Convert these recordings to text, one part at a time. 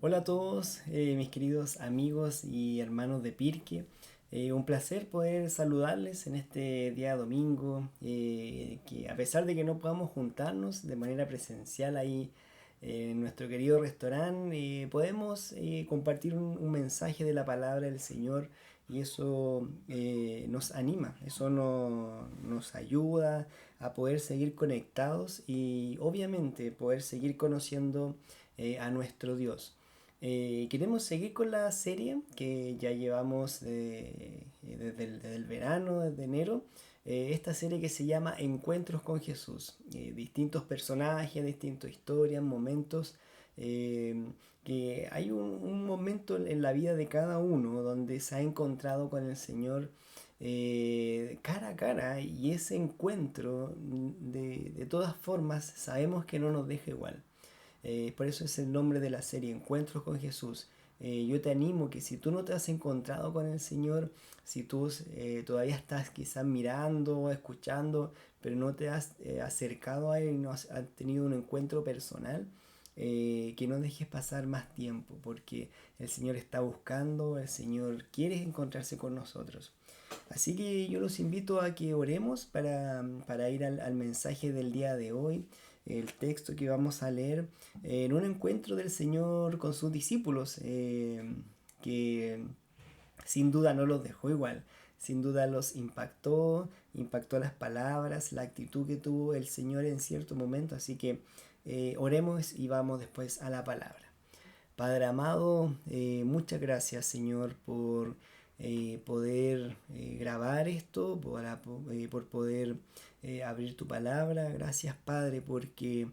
Hola a todos, mis queridos amigos y hermanos de Pirque. Un placer poder saludarles en este día domingo, que a pesar de que no podamos juntarnos de manera presencial ahí en nuestro querido restaurante, podemos compartir un mensaje de la palabra del Señor y eso nos anima, eso nos ayuda a poder seguir conectados y obviamente poder seguir conociendo a nuestro Dios. Queremos seguir con la serie que ya llevamos desde el verano, desde enero. Esta serie que se llama Encuentros con Jesús. Distintos personajes, distintas historias, momentos. eh, que hay un momento en la vida de cada uno donde se ha encontrado con el Señor cara a cara y ese encuentro de todas formas sabemos que no nos deja igual. Por eso es el nombre de la serie, Encuentros con Jesús. Yo te animo que si tú no te has encontrado con el Señor, si tú todavía estás quizás mirando, escuchando, pero no te has acercado a Él y no has tenido un encuentro personal, que no dejes pasar más tiempo, porque el Señor está buscando, el Señor quiere encontrarse con nosotros. Así que yo los invito a que oremos para ir al mensaje del día de hoy, el texto que vamos a leer en un encuentro del Señor con sus discípulos, que sin duda no los dejó igual, sin duda los impactó las palabras, la actitud que tuvo el Señor en cierto momento, así que oremos y vamos después a la palabra. Padre amado, muchas gracias Señor por poder grabar esto, por poder abrir tu palabra. Gracias Padre porque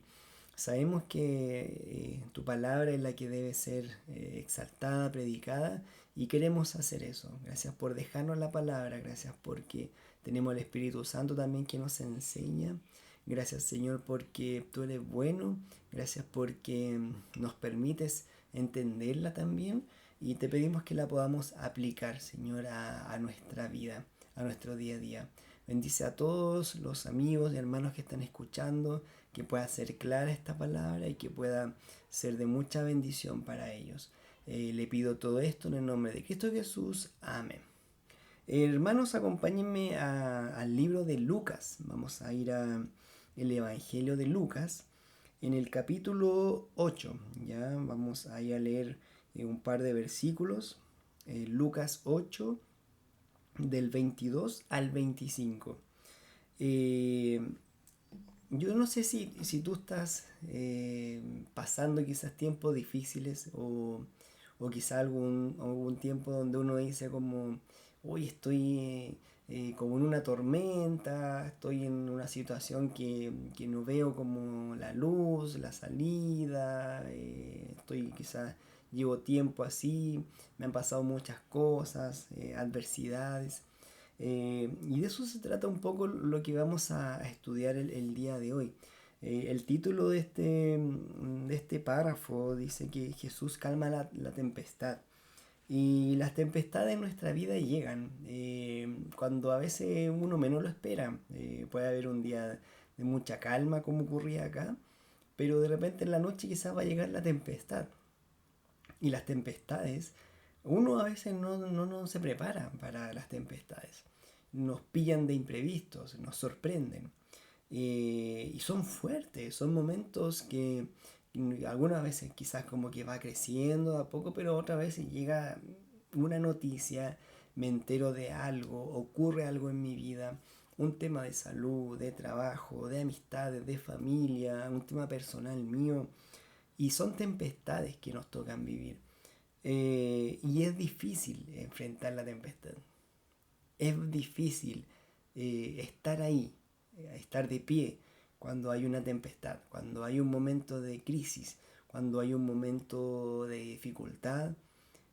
sabemos que tu palabra es la que debe ser exaltada, predicada y queremos hacer eso. Gracias por dejarnos la palabra, gracias porque tenemos el Espíritu Santo también que nos enseña. Gracias Señor porque tú eres bueno, gracias porque nos permites entenderla también y te pedimos que la podamos aplicar, Señor, a nuestra vida, a nuestro día a día. Bendice a todos los amigos y hermanos que están escuchando, que pueda ser clara esta palabra y que pueda ser de mucha bendición para ellos. Le pido todo esto en el nombre de Cristo Jesús. Amén. Hermanos, acompáñenme al libro de Lucas. Vamos a ir al Evangelio de Lucas en el capítulo 8. Ya vamos a ir a leer un par de versículos. Lucas 8 del 22 al 25. Eh, yo no sé si tú estás pasando quizás tiempos difíciles o quizás algún tiempo donde uno dice como, hoy estoy como en una tormenta, estoy en una situación que no veo como la luz, la salida, estoy quizás, llevo tiempo así, me han pasado muchas cosas, adversidades. Y de eso se trata un poco lo que vamos a estudiar el día de hoy. El título de este párrafo dice que Jesús calma la tempestad. Y las tempestades en nuestra vida llegan cuando a veces uno menos lo espera. Puede haber un día de mucha calma como ocurría acá, pero de repente en la noche quizás va a llegar la tempestad. Y las tempestades, uno a veces no se prepara para las tempestades. Nos pillan de imprevistos, nos sorprenden. Y son fuertes, son momentos que algunas veces quizás como que va creciendo a poco, pero otras veces llega una noticia, me entero de algo, ocurre algo en mi vida, un tema de salud, de trabajo, de amistades, de familia, un tema personal mío, y son tempestades que nos tocan vivir. Y es difícil enfrentar la tempestad. Es difícil estar ahí, estar de pie cuando hay una tempestad, cuando hay un momento de crisis, cuando hay un momento de dificultad.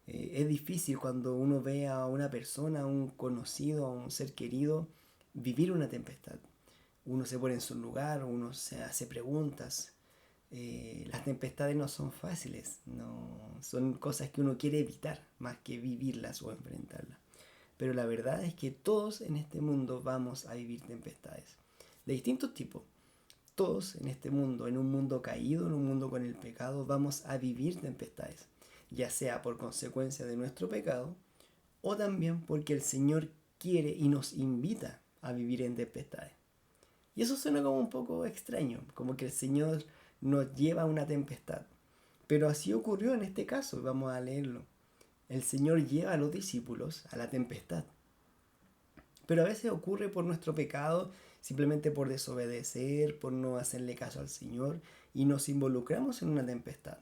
Es difícil cuando uno ve a una persona, a un conocido, a un ser querido, vivir una tempestad. Uno se pone en su lugar, uno se hace preguntas. Las tempestades no son fáciles, no, son cosas que uno quiere evitar más que vivirlas o enfrentarlas. Pero la verdad es que todos en este mundo vamos a vivir tempestades de distintos tipos. Todos en este mundo, en un mundo caído, en un mundo con el pecado, vamos a vivir tempestades. ya sea por consecuencia de nuestro pecado o también porque el Señor quiere y nos invita a vivir en tempestades. Y eso suena como un poco extraño, como que el Señor nos lleva a una tempestad. Pero así ocurrió en este caso, vamos a leerlo. El Señor lleva a los discípulos a la tempestad. Pero a veces ocurre por nuestro pecado, simplemente por desobedecer, por no hacerle caso al Señor, y nos involucramos en una tempestad.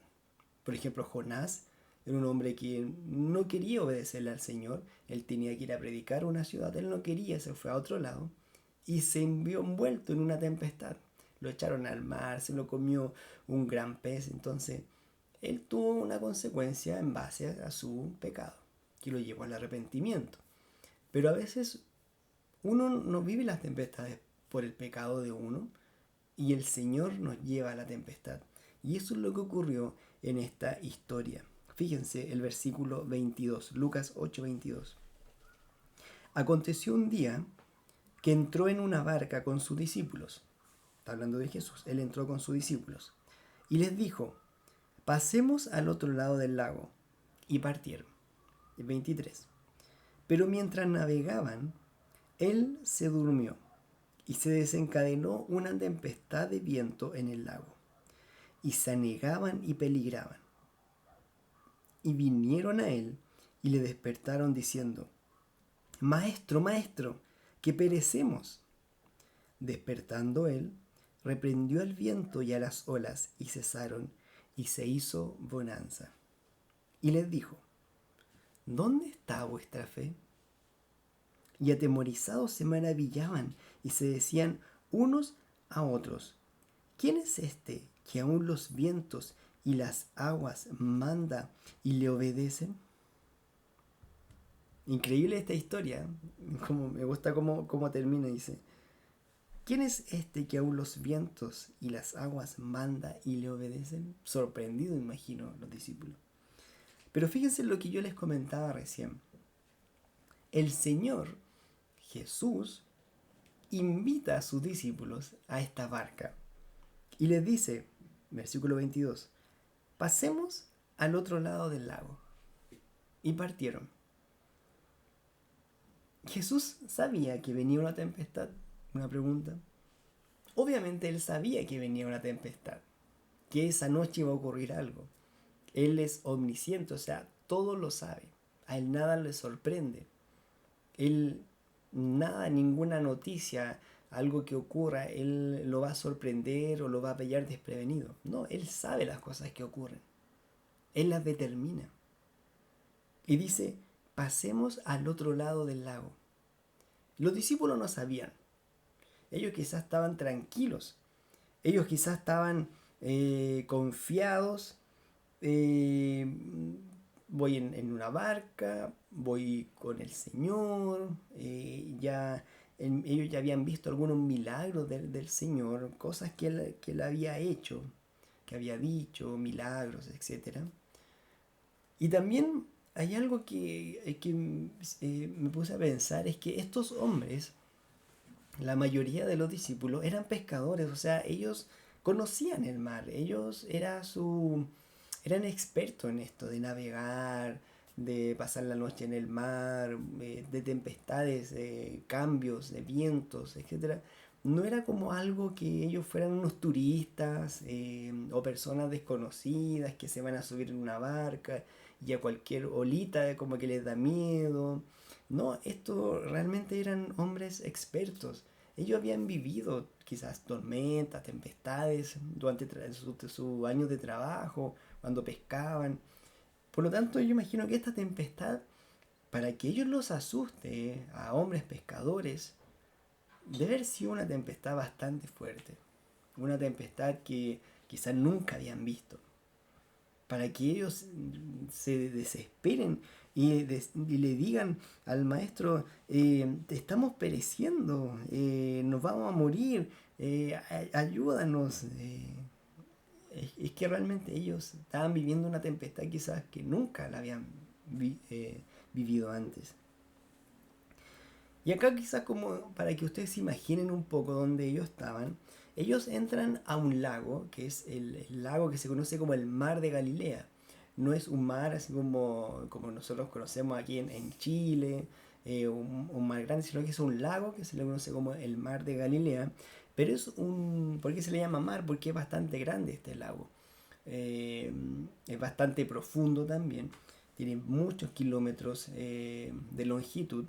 Por ejemplo, Jonás era un hombre que no quería obedecerle al Señor, él tenía que ir a predicar a una ciudad, él no quería, se fue a otro lado, y se vio envuelto en una tempestad. Lo echaron al mar, se lo comió un gran pez, entonces él tuvo una consecuencia en base a su pecado, que lo llevó al arrepentimiento. Pero a veces uno no vive las tempestades por el pecado de uno y el Señor nos lleva a la tempestad. Y eso es lo que ocurrió en esta historia. Fíjense el versículo 22, Lucas 8:22. Aconteció un día que entró en una barca con sus discípulos. Está hablando de Jesús. Él entró con sus discípulos y les dijo: pasemos al otro lado del lago. Y partieron. 23. Pero mientras navegaban, él se durmió y se desencadenó una tempestad de viento en el lago, y se anegaban y peligraban. Y vinieron a él y le despertaron diciendo: Maestro, maestro, que perecemos. Despertando él, reprendió al viento y a las olas, y cesaron, y se hizo bonanza. Y les dijo: ¿dónde está vuestra fe? Y atemorizados se maravillaban y se decían unos a otros: ¿quién es este que aún los vientos y las aguas manda y le obedecen? Increíble esta historia, como me gusta cómo termina, dice: ¿quién es este que aún los vientos y las aguas manda y le obedecen? Sorprendido, imagino, los discípulos. Pero fíjense lo que yo les comentaba recién. El Señor Jesús invita a sus discípulos a esta barca y les dice, versículo 22, pasemos al otro lado del lago. Y partieron. Jesús sabía que venía una tempestad. Una pregunta. Obviamente él sabía que venía una tempestad, que esa noche iba a ocurrir algo. Él es omnisciente, o sea, todo lo sabe. A él nada le sorprende. Él, nada, ninguna noticia, algo que ocurra, él lo va a sorprender o lo va a pillar desprevenido. No, él sabe las cosas que ocurren. Él las determina. Y dice, pasemos al otro lado del lago. Los discípulos no sabían. Ellos quizás estaban tranquilos. Ellos quizás estaban confiados. Voy en una barca, voy con el Señor. Ellos ya habían visto algunos milagros del Señor, cosas que él había hecho, que había dicho, milagros, etcétera. Y también hay algo que me puse a pensar, es que estos hombres, la mayoría de los discípulos, eran pescadores, o sea, ellos conocían el mar, eran expertos en esto, de navegar, de pasar la noche en el mar, de tempestades, de cambios, de vientos, etcétera. No era como algo que ellos fueran unos turistas o personas desconocidas que se van a subir en una barca y a cualquier olita como que les da miedo. No, estos realmente eran hombres expertos. Ellos habían vivido quizás tormentas, tempestades durante sus años de trabajo, cuando pescaban. Por lo tanto, yo imagino que esta tempestad, para que ellos los asuste a hombres pescadores, debe haber sido una tempestad bastante fuerte. Una tempestad que quizás nunca habían visto. Para que ellos se desesperen y le digan al maestro, te estamos pereciendo, nos vamos a morir, ayúdanos. Es que realmente ellos estaban viviendo una tempestad quizás que nunca la habían vivido antes. Y acá quizás como para que ustedes se imaginen un poco dónde ellos estaban, ellos entran a un lago, que es el lago que se conoce como el Mar de Galilea. no es un mar así como nosotros conocemos aquí en Chile, un mar grande, sino que es un lago que se le conoce como el mar de Galilea. Pero ¿por qué se le llama mar? Porque es bastante grande este lago. Eh, es bastante profundo también, tiene muchos kilómetros de longitud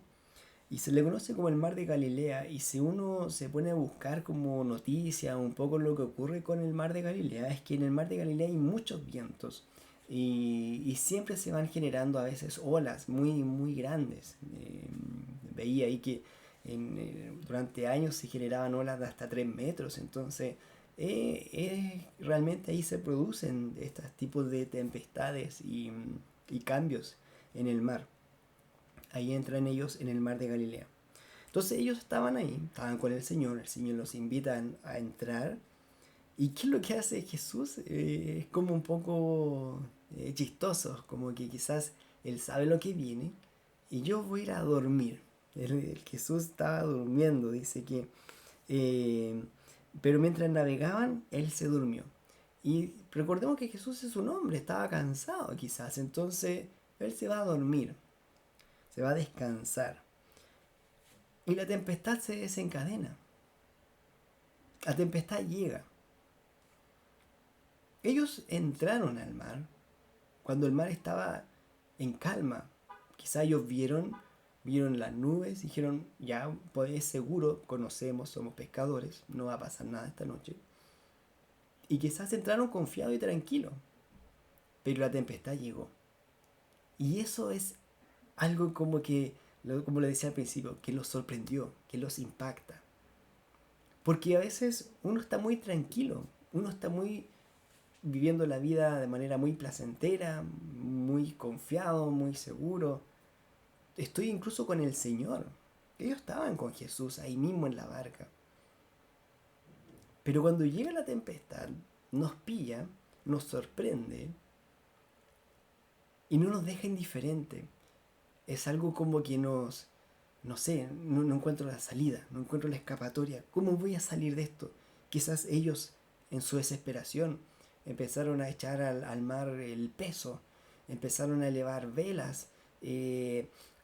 y se le conoce como el mar de Galilea. Y si uno se pone a buscar como noticia un poco lo que ocurre con el mar de Galilea, es que en el mar de Galilea hay muchos vientos y siempre se van generando a veces olas muy, muy grandes. Veía ahí que durante años se generaban olas de hasta 3 metros, entonces realmente ahí se producen estos tipos de tempestades y cambios en el mar. Ahí entran ellos en el mar de Galilea. Entonces ellos estaban ahí, estaban con el Señor los invita a entrar. ¿Y qué es lo que hace Jesús? Es como un poco chistoso, como que quizás Él sabe lo que viene y yo voy a ir a dormir. El Jesús estaba durmiendo, dice que... eh, pero mientras navegaban, Él se durmió. Y recordemos que Jesús es un hombre, estaba cansado quizás, entonces Él se va a dormir, se va a descansar. Y la tempestad se desencadena. La tempestad llega. Ellos entraron al mar cuando el mar estaba en calma. Quizá ellos vieron las nubes y dijeron, ya, pues es seguro, conocemos, somos pescadores, no va a pasar nada esta noche. Y quizás entraron confiados y tranquilos. Pero la tempestad llegó. Y eso es algo como que, como le decía al principio, que los sorprendió, que los impacta. Porque a veces uno está muy tranquilo, uno está muy viviendo la vida de manera muy placentera, muy confiado, muy seguro. Estoy incluso con el Señor. Ellos estaban con Jesús ahí mismo en la barca. Pero cuando llega la tempestad, nos pilla, nos sorprende y no nos deja indiferente. Es algo como que no sé, no encuentro la salida, no encuentro la escapatoria. ¿Cómo voy a salir de esto? Quizás ellos, en su desesperación, empezaron a echar al mar el peso, empezaron a elevar velas.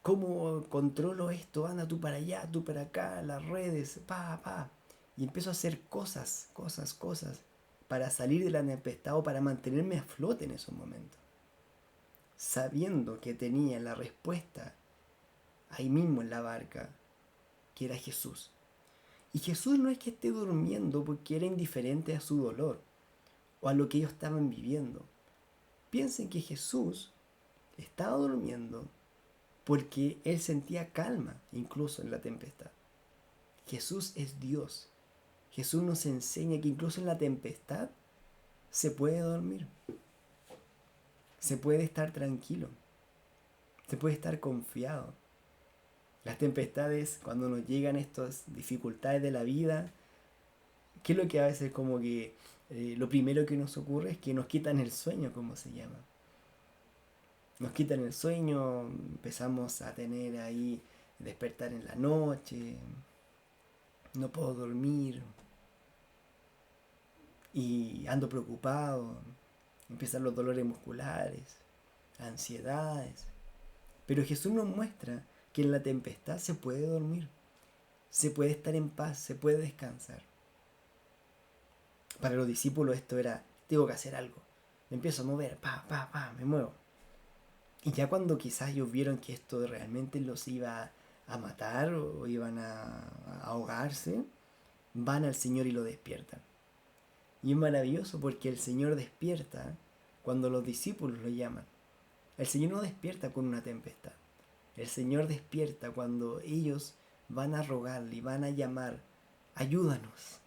¿Cómo controlo esto? Anda tú para allá, tú para acá, las redes, pa. Y empiezo a hacer cosas para salir de la tempestad o para mantenerme a flote en esos momentos. Sabiendo que tenía la respuesta ahí mismo en la barca, que era Jesús. Y Jesús no es que esté durmiendo porque era indiferente a su dolor o a lo que ellos estaban viviendo. Piensen que Jesús estaba durmiendo porque él sentía calma incluso en la tempestad. Jesús es Dios. Jesús nos enseña que incluso en la tempestad se puede dormir. Se puede estar tranquilo. Se puede estar confiado. Las tempestades, cuando nos llegan estas dificultades de la vida, ¿qué es lo que a veces como que lo primero que nos ocurre es que nos quitan el sueño, como se llama? Nos quitan el sueño, empezamos a tener ahí despertar en la noche, no puedo dormir y ando preocupado, empiezan los dolores musculares, ansiedades. Pero Jesús nos muestra que en la tempestad se puede dormir, se puede estar en paz, se puede descansar. Para los discípulos esto era, tengo que hacer algo. Me empiezo a mover, me muevo. Y ya cuando quizás ellos vieron que esto realmente los iba a matar o iban a ahogarse, van al Señor y lo despiertan. Y es maravilloso porque el Señor despierta cuando los discípulos lo llaman. El Señor no despierta con una tempestad. El Señor despierta cuando ellos van a rogarle y van a llamar, ayúdanos,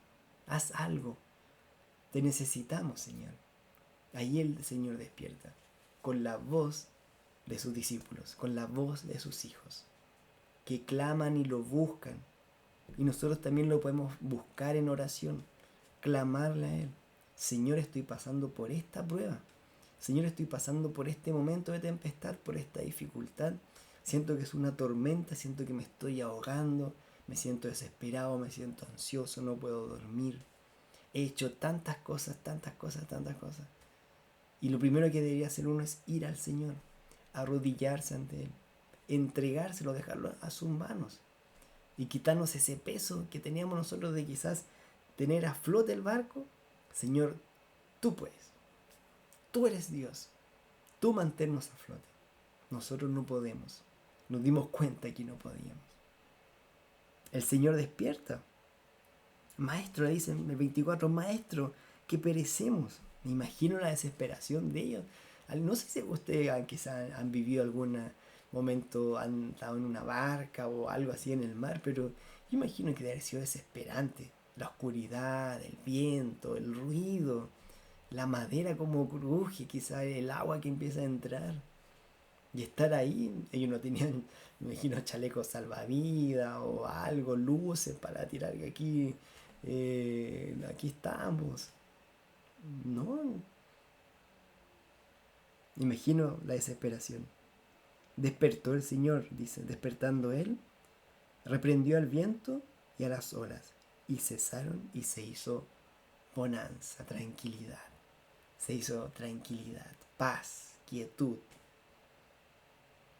haz algo, te necesitamos, Señor. Ahí el Señor despierta, con la voz de sus discípulos, con la voz de sus hijos, que claman y lo buscan. Y nosotros también lo podemos buscar en oración, clamarle a Él. Señor, estoy pasando por esta prueba. Señor, estoy pasando por este momento de tempestad, por esta dificultad. Siento que es una tormenta, siento que me estoy ahogando, me siento desesperado, me siento ansioso, no puedo dormir. He hecho tantas cosas. Y lo primero que debería hacer uno es ir al Señor, arrodillarse ante Él, entregárselo, dejarlo a sus manos y quitarnos ese peso que teníamos nosotros de quizás tener a flote el barco. Señor, tú puedes, tú eres Dios, tú manténnos a flote. Nosotros no podemos, nos dimos cuenta que no podíamos. El Señor despierta. Maestro, dice en el 24, maestro, que perecemos. Me imagino la desesperación de ellos. No sé si ustedes quizás han vivido algún momento, han estado en una barca o algo así en el mar, pero yo imagino que debe haber sido desesperante. La oscuridad, el viento, el ruido, la madera como cruje, quizás el agua que empieza a entrar. Y estar ahí, ellos no tenían, me imagino, chalecos salvavidas o algo, luces para tirar que aquí, aquí estamos. No, imagino la desesperación. Despertó el Señor, dice, despertando él, reprendió al viento y a las olas, y cesaron y se hizo bonanza, tranquilidad. Se hizo tranquilidad, paz, quietud.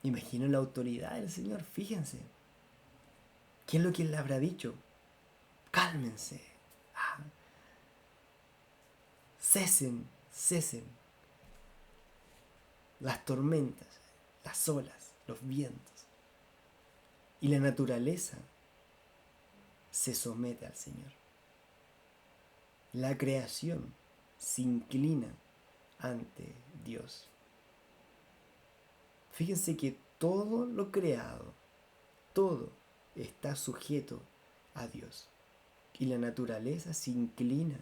Imagino la autoridad del Señor, fíjense. ¿Qué es lo que él le habrá dicho? Cálmense. Ah, cesen las tormentas, las olas, los vientos. Y la naturaleza se somete al Señor. La creación se inclina ante Dios. Fíjense que todo lo creado, todo está sujeto a Dios. Y la naturaleza se inclina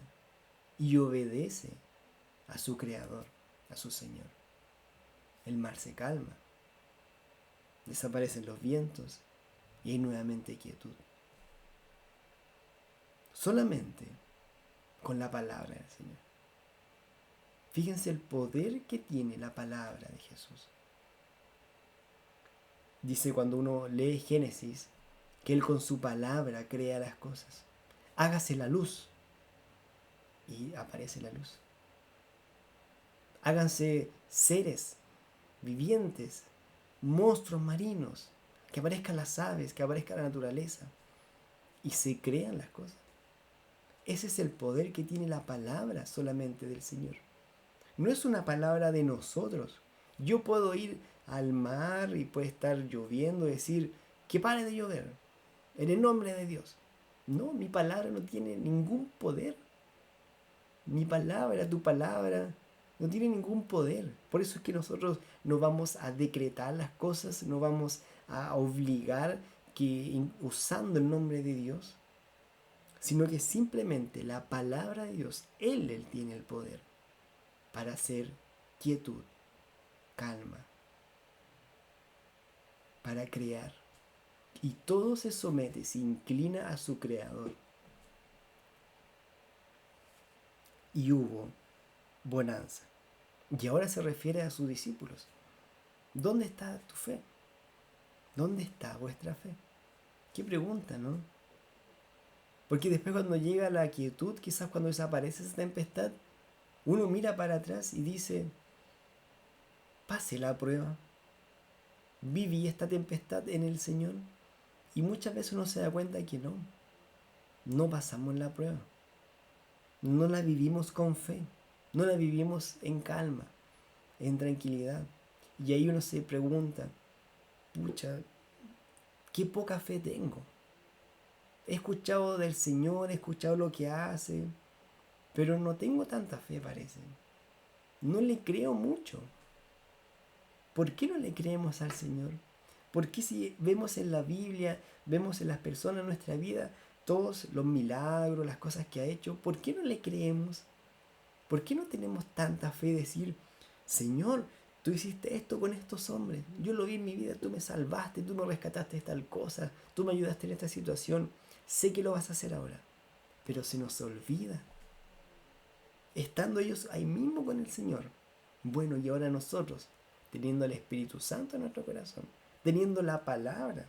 y obedece a su Creador, a su Señor. El mar se calma, desaparecen los vientos y hay nuevamente quietud. Solamente con la palabra del Señor. Fíjense el poder que tiene la palabra de Jesús. Dice cuando uno lee Génesis que Él con su palabra crea las cosas. Hágase la luz y aparece la luz. Háganse seres vivientes, monstruos marinos, que aparezcan las aves, que aparezca la naturaleza y se crean las cosas. Ese es el poder que tiene la palabra solamente del Señor. No es una palabra de nosotros. Yo puedo ir al mar y puede estar lloviendo y decir que pare de llover en el nombre de Dios. No, mi palabra no tiene ningún poder. Mi palabra, tu palabra, no tiene ningún poder. Por eso es que nosotros no vamos a decretar las cosas, no vamos a obligar que usando el nombre de Dios, sino que simplemente la palabra de Dios, Él tiene el poder para hacer quietud, calma, para crear. Y todo se somete, se inclina a su Creador. Y hubo bonanza. Y ahora se refiere a sus discípulos. ¿Dónde está tu fe? ¿Dónde está vuestra fe? Qué pregunta, ¿no? Porque después cuando llega la quietud, quizás cuando desaparece esa tempestad, uno mira para atrás y dice, pase la prueba, viví esta tempestad en el Señor, y muchas veces uno se da cuenta que no pasamos la prueba, no la vivimos con fe, no la vivimos en calma, en tranquilidad, y ahí uno se pregunta, pucha, qué poca fe tengo. He escuchado del Señor, he escuchado lo que hace, pero no tengo tanta fe, parece. No le creo mucho. ¿Por qué no le creemos al Señor? ¿Por qué si vemos en la Biblia, vemos en las personas en nuestra vida, todos los milagros, las cosas que ha hecho, ¿por qué no le creemos? ¿Por qué no tenemos tanta fe de decir, Señor, tú hiciste esto con estos hombres, yo lo vi en mi vida, tú me salvaste, tú me rescataste de tal cosa, tú me ayudaste en esta situación, sé que lo vas a hacer ahora, pero se nos olvida. Estando ellos ahí mismo con el Señor, bueno, y ahora nosotros, teniendo el Espíritu Santo en nuestro corazón, teniendo la palabra,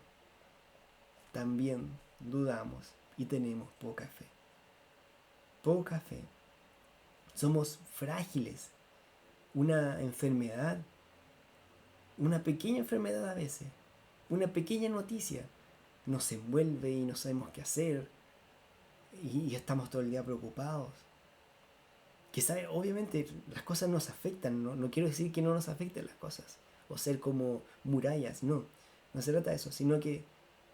también dudamos y tenemos poca fe. Poca fe. Somos frágiles una enfermedad, una pequeña enfermedad a veces, una pequeña noticia, nos envuelve y no sabemos qué hacer y estamos todo el día preocupados. Quizá, obviamente, las cosas nos afectan, no quiero decir que no nos afecten las cosas, o ser como murallas, no se trata de eso, sino que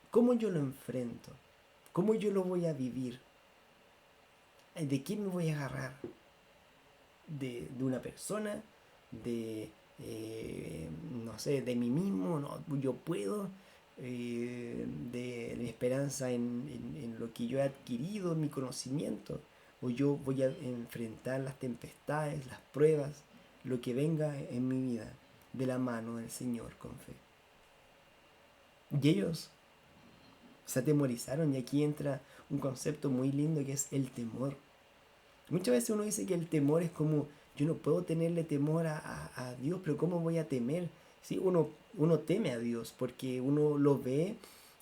cómo yo lo enfrento, cómo yo lo voy a vivir, de quién me voy a agarrar, de una persona, de, no sé, de mí mismo, no, yo puedo, de mi esperanza en lo que yo he adquirido, en mi conocimiento, o yo voy a enfrentar las tempestades, las pruebas, lo que venga en mi vida, de la mano del Señor con fe. Y ellos se atemorizaron, y aquí entra un concepto muy lindo que es el temor. Muchas veces uno dice que el temor es como, yo no puedo tenerle temor a Dios, pero ¿cómo voy a temer? Sí, uno teme a Dios porque uno lo ve,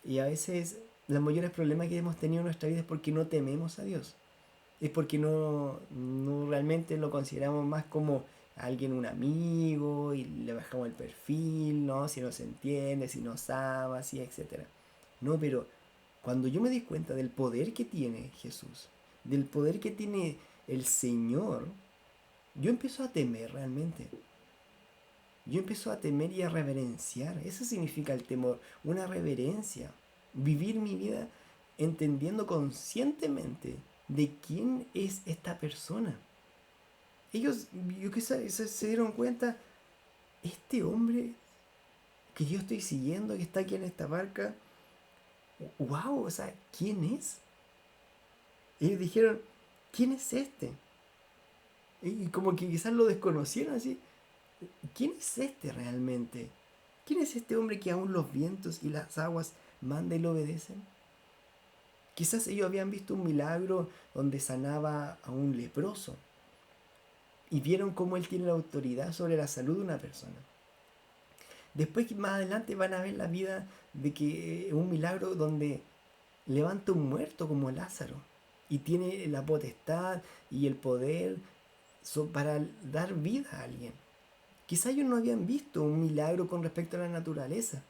y a veces los mayores problemas que hemos tenido en nuestra vida es porque no tememos a Dios. Es porque no realmente lo consideramos más como alguien, un amigo, y le bajamos el perfil, ¿no? Si nos entiende, si nos ama, sí, etcétera. No, pero cuando yo me di cuenta del poder que tiene Jesús, del poder que tiene el Señor, yo empiezo a temer realmente. Yo empiezo a temer y a reverenciar. Eso significa el temor, una reverencia. Vivir mi vida entendiendo conscientemente de quién es esta persona. Ellos, yo que se dieron cuenta, este hombre que yo estoy siguiendo, que está aquí en esta barca, wow, o sea, ¿quién es? Ellos dijeron, ¿quién es este? Y como que quizás lo desconocieron así. ¿Quién es este realmente? ¿Quién es este hombre que aún los vientos y las aguas manda y le obedecen? Quizás ellos habían visto un milagro donde sanaba a un leproso y vieron cómo él tiene la autoridad sobre la salud de una persona. Después, más adelante, van a ver la vida de que un milagro donde levanta un muerto como Lázaro y tiene la potestad y el poder para dar vida a alguien. Quizá ellos no habían visto un milagro con respecto a la naturaleza,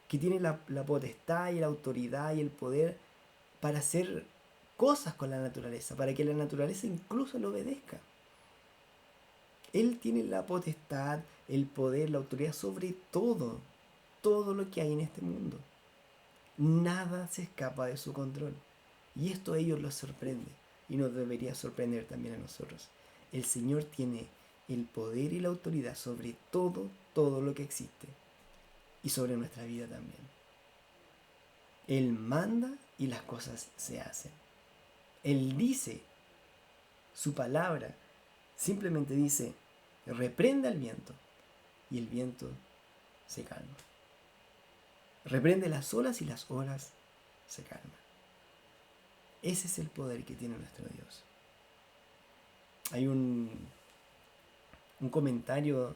que tiene la potestad y la autoridad y el poder para hacer cosas con la naturaleza, para que la naturaleza incluso le obedezca. Él tiene la potestad, el poder, la autoridad sobre todo, todo lo que hay en este mundo. Nada se escapa de su control. Y esto a ellos los sorprende y nos debería sorprender también a nosotros. El Señor tiene el poder y la autoridad sobre todo, todo lo que existe y sobre nuestra vida también. Él manda y las cosas se hacen. Él dice, su palabra simplemente dice, reprende al viento y el viento se calma. Reprende las olas y las olas se calman. Ese es el poder que tiene nuestro Dios. Hay un comentario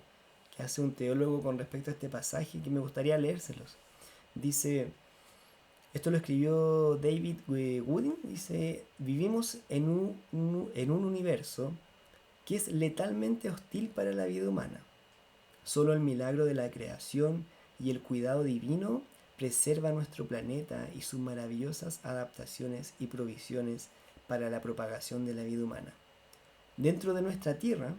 que hace un teólogo con respecto a este pasaje que me gustaría leérselos. Dice, esto lo escribió David Wooding, dice, vivimos en un universo que es letalmente hostil para la vida humana. Solo el milagro de la creación y el cuidado divino preserva nuestro planeta y sus maravillosas adaptaciones y provisiones para la propagación de la vida humana. Dentro de nuestra Tierra,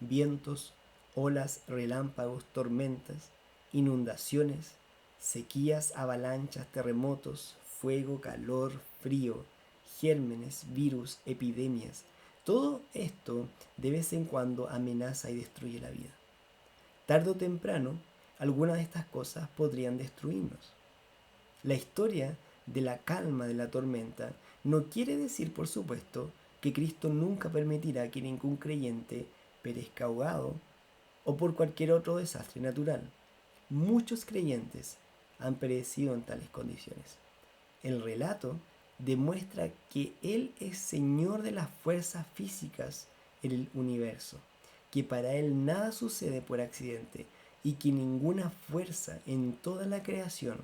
vientos, olas, relámpagos, tormentas, inundaciones, sequías, avalanchas, terremotos, fuego, calor, frío, gérmenes, virus, epidemias. Todo esto de vez en cuando amenaza y destruye la vida. Tarde o temprano, algunas de estas cosas podrían destruirnos. La historia de la calma de la tormenta no quiere decir, por supuesto, que Cristo nunca permitirá que ningún creyente perezca ahogado o por cualquier otro desastre natural. Muchos creyentes han perecido en tales condiciones. El relato demuestra que Él es Señor de las fuerzas físicas en el universo, que para Él nada sucede por accidente y que ninguna fuerza en toda la creación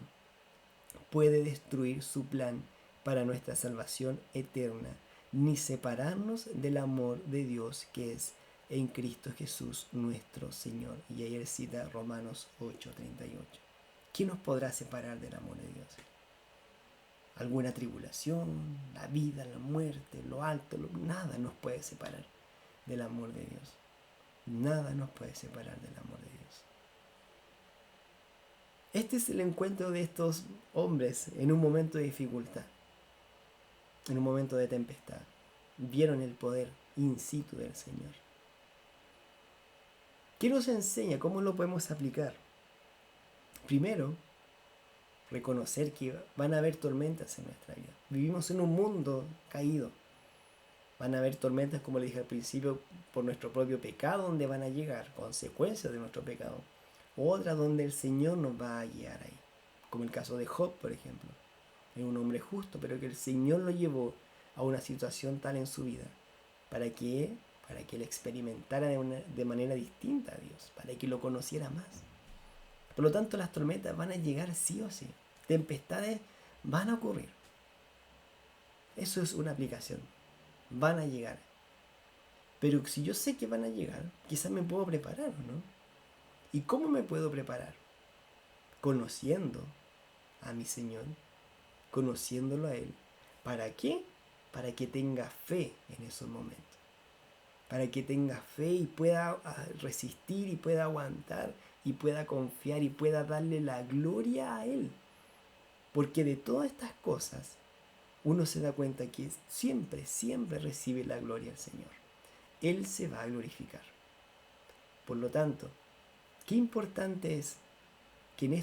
puede destruir su plan para nuestra salvación eterna, ni separarnos del amor de Dios que es en Cristo Jesús nuestro Señor. Y ahí él cita Romanos 8:38. ¿Qué nos podrá separar del amor de Dios? ¿Alguna tribulación, la vida, la muerte, lo alto? Nada nos puede separar del amor de Dios. Nada nos puede separar del amor de Dios. Este es el encuentro de estos hombres en un momento de dificultad, en un momento de tempestad. Vieron el poder in situ del Señor. ¿Qué nos enseña? ¿Cómo lo podemos aplicar? Primero, reconocer que van a haber tormentas en nuestra vida. Vivimos en un mundo caído. Van a haber tormentas, como le dije al principio, por nuestro propio pecado, donde van a llegar consecuencias de nuestro pecado. Otras donde el Señor nos va a guiar ahí. Como el caso de Job, por ejemplo. Es un hombre justo, pero que el Señor lo llevó a una situación tal en su vida. ¿Para qué? Para que él experimentara de manera distinta a Dios. Para que lo conociera más. Por lo tanto, las tormentas van a llegar sí o sí. Tempestades van a ocurrir. Eso es una aplicación. Van a llegar. Pero si yo sé que van a llegar, quizás me puedo preparar, ¿no? ¿Y cómo me puedo preparar? Conociendo a mi Señor, conociéndolo a Él. ¿Para qué? Para que tenga fe en esos momentos. Para que tenga fe y pueda resistir y pueda aguantar y pueda confiar y pueda darle la gloria a Él. Porque de todas estas cosas, uno se da cuenta que siempre, siempre recibe la gloria al Señor. Él se va a glorificar. Por lo tanto, qué importante es que en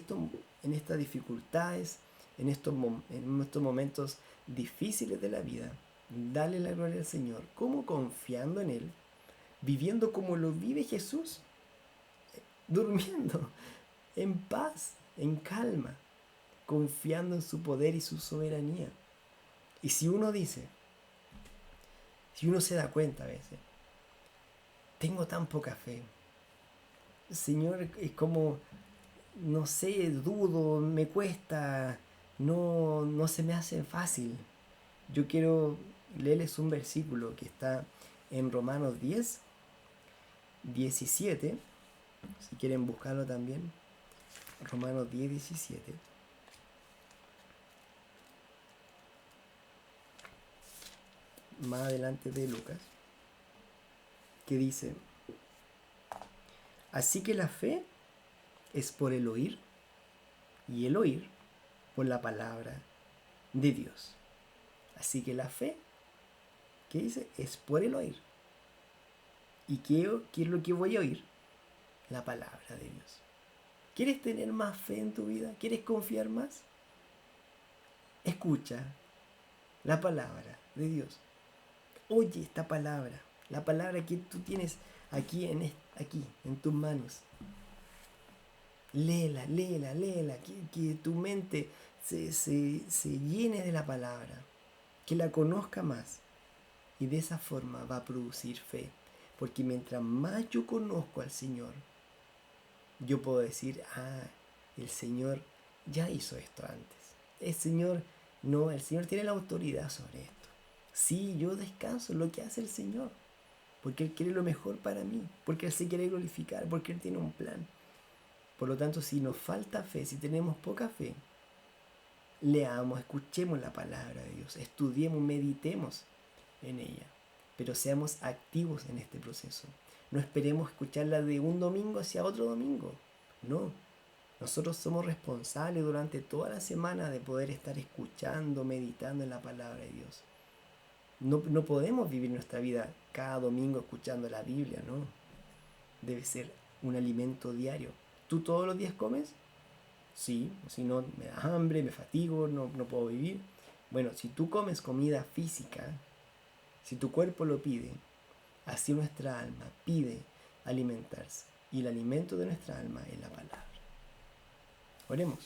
estas dificultades, en estos momentos difíciles de la vida, darle la gloria al Señor. ¿Cómo? Confiando en Él, viviendo como lo vive Jesús, durmiendo en paz, en calma, confiando en su poder y su soberanía. Y si uno se da cuenta a veces, tengo tan poca fe, Señor, es como, no sé, dudo, me cuesta, no se me hace fácil. Yo quiero leerles un versículo que está en Romanos 10:17, si quieren buscarlo también, Romanos 10:17. Más adelante de Lucas, que dice: así que la fe es por el oír, y el oír por la palabra de Dios. Así que la fe, ¿qué dice? Es por el oír. ¿Y qué es lo que voy a oír? La palabra de Dios. ¿Quieres tener más fe en tu vida? ¿Quieres confiar más? Escucha la palabra de Dios. Oye esta palabra, la palabra que tú tienes aquí en tus manos. Léela, que tu mente se llene de la palabra, que la conozca más. Y de esa forma va a producir fe. Porque mientras más yo conozco al Señor, yo puedo decir, el Señor ya hizo esto antes. El Señor tiene la autoridad sobre esto. Sí, yo descanso en lo que hace el Señor. Porque Él quiere lo mejor para mí. Porque Él se quiere glorificar. Porque Él tiene un plan. Por lo tanto, si nos falta fe, si tenemos poca fe, leamos, escuchemos la palabra de Dios. Estudiemos, meditemos en ella. Pero seamos activos en este proceso. No esperemos escucharla de un domingo hacia otro domingo. No. Nosotros somos responsables durante toda la semana de poder estar escuchando, meditando en la palabra de Dios. No podemos vivir nuestra vida cada domingo escuchando la Biblia, ¿no? Debe ser un alimento diario. ¿Tú todos los días comes? Sí, si no me da hambre, me fatigo, no puedo vivir. Bueno, si tú comes comida física, si tu cuerpo lo pide, así nuestra alma pide alimentarse. Y el alimento de nuestra alma es la palabra. Oremos.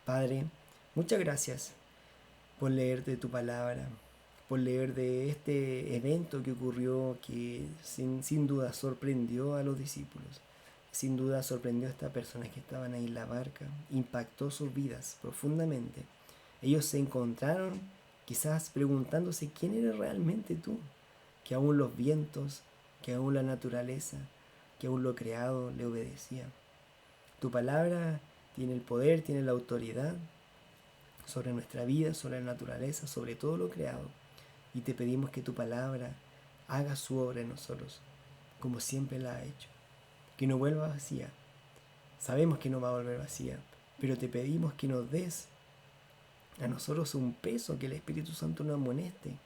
Padre, muchas gracias por leer de tu palabra, por leer de este evento que ocurrió, que sin duda sorprendió a los discípulos. Sin duda sorprendió a estas personas que estaban ahí en la barca, impactó sus vidas profundamente. Ellos se encontraron quizás preguntándose quién eres realmente tú, que aún los vientos que aún la naturaleza, que aún lo creado le obedecía. Tu palabra tiene el poder, tiene la autoridad sobre nuestra vida, sobre la naturaleza, sobre todo lo creado. Y te pedimos que tu palabra haga su obra en nosotros, como siempre la ha hecho. Que no vuelva vacía. Sabemos que no va a volver vacía, pero te pedimos que nos des a nosotros un peso, que el Espíritu Santo nos amoneste,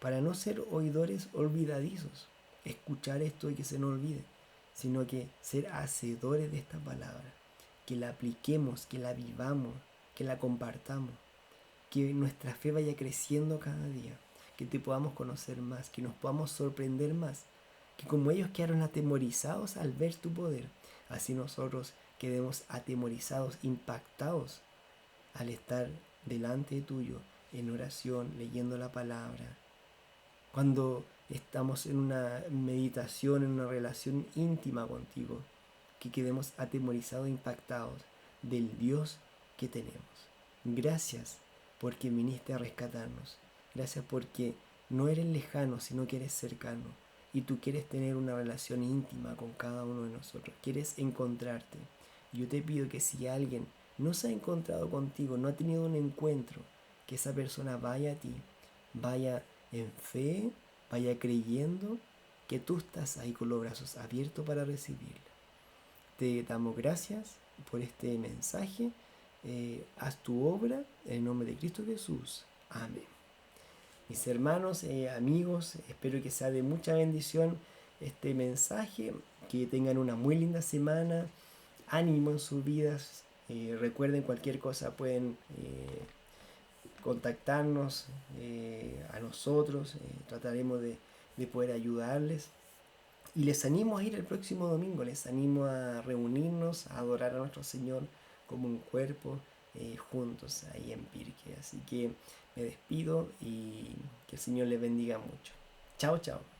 para no ser oidores olvidadizos, escuchar esto y que se nos olvide, sino que ser hacedores de esta palabra, que la apliquemos, que la vivamos, que la compartamos, que nuestra fe vaya creciendo cada día, que te podamos conocer más, que nos podamos sorprender más, que como ellos quedaron atemorizados al ver tu poder, así nosotros quedemos atemorizados, impactados al estar delante tuyo en oración, leyendo la palabra. Cuando estamos en una meditación, en una relación íntima contigo, que quedemos atemorizados, impactados del Dios que tenemos. Gracias porque viniste a rescatarnos. Gracias porque no eres lejano, sino que eres cercano. Y tú quieres tener una relación íntima con cada uno de nosotros. Quieres encontrarte. Yo te pido que si alguien no se ha encontrado contigo, no ha tenido un encuentro, que esa persona vaya a ti, vaya en fe, vaya creyendo que tú estás ahí con los brazos abiertos para recibirla. Te damos gracias por este mensaje. Haz tu obra en el nombre de Cristo Jesús. Amén. Mis hermanos, amigos, espero que sea de mucha bendición este mensaje, que tengan una muy linda semana, ánimo en sus vidas. Recuerden, cualquier cosa pueden contactarnos a nosotros, trataremos de poder ayudarles. Y les animo a ir el próximo domingo, les animo a reunirnos, a adorar a nuestro Señor como un cuerpo, juntos ahí en Pirque. Así que me despido y que el Señor les bendiga mucho. Chao, chao.